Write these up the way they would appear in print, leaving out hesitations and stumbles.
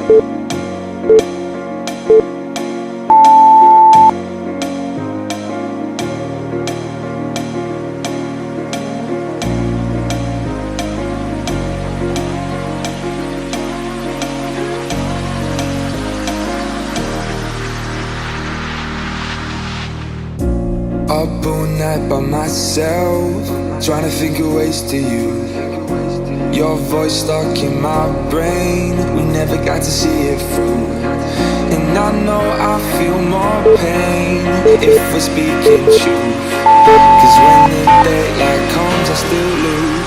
Up all night by myself, trying to think of ways to you. Your voice stuck in my brain, we never got to see it through. And I know I feel more pain if we're speaking truth. Cause when the daylight comes I still lose.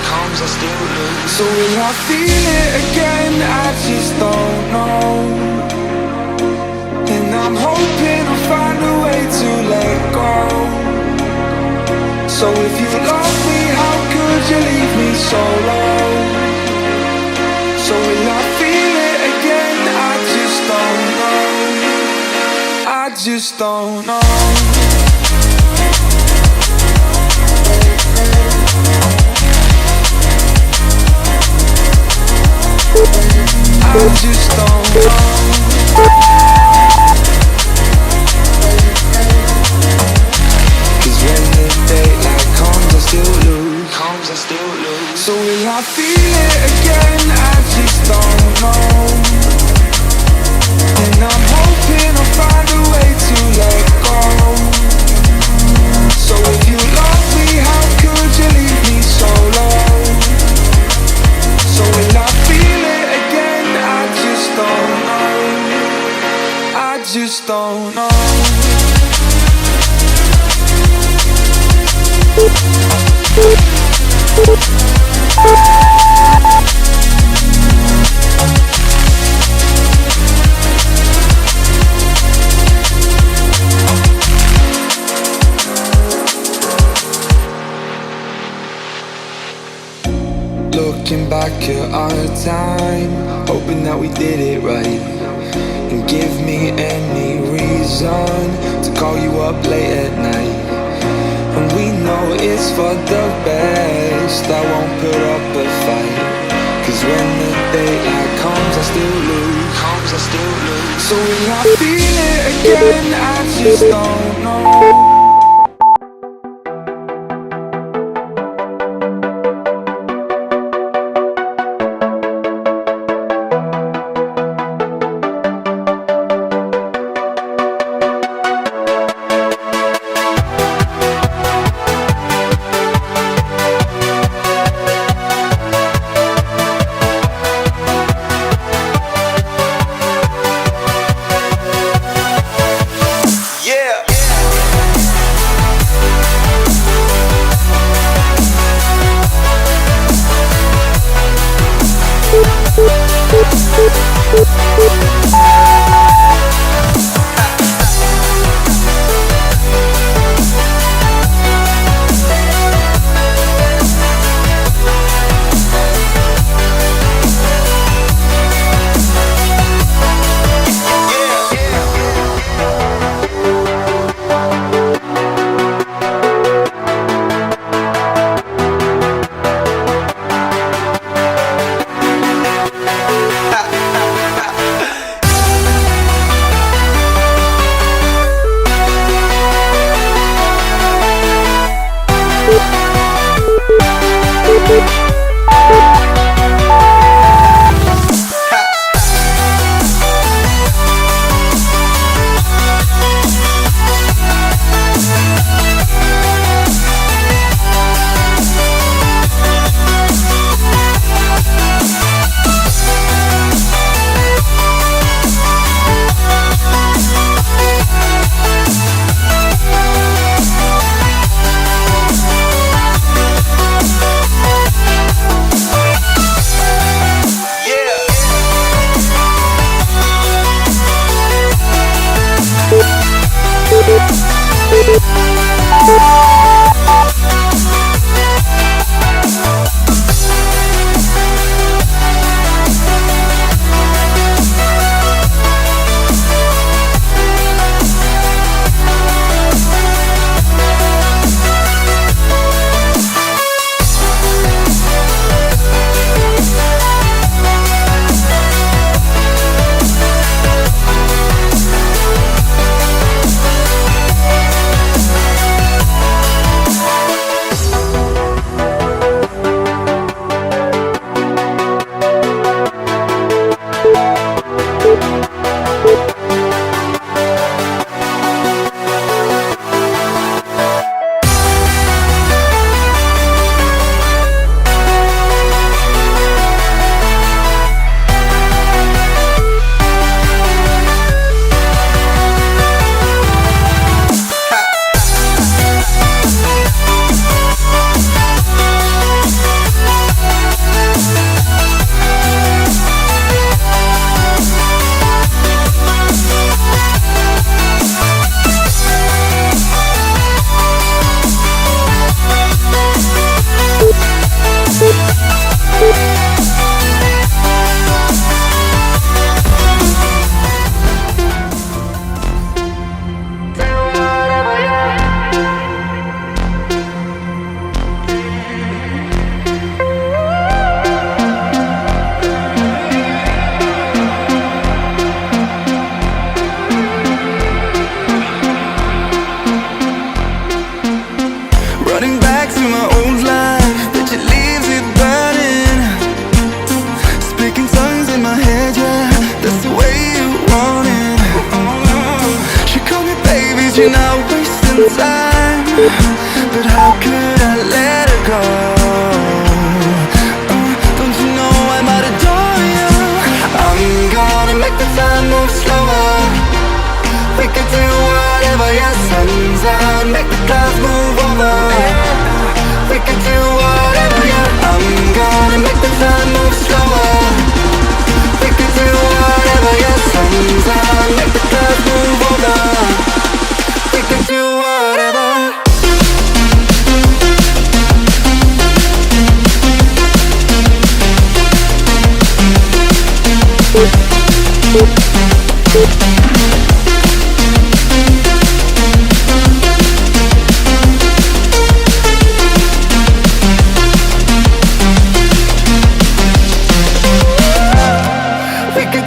So will I feel it again? I just don't know. And I'm hoping I'll find a way to let go. So if you love me, how could you leave me so low? So will I feel it again? I just don't know. I just don't know. I just don't know. Daylight comes, I still lose. So will I feel it again? I just don't know. And I'm hoping I'll find a way to let go. So if you love me, how could you leave me so low? So will I feel it again? I just don't know. I just don't know. Looking back at our time, hoping that we did it right. And give me any reason to call you up late at night. And we know it's for the best, I won't put up a fight. Cause when the daylight comes I still lose. So will I feel it again? I just don't know. one time, but how could I let her go? Don't you know I might adore you? I'm gonna make the time move slower. We could do whatever, yeah, sun's out, make the clouds move over. We could do whatever, yeah. I'm gonna make the time move slower. We could do whatever, yeah, sun's out, make the clouds move over. We could do whatever. We'll be right back.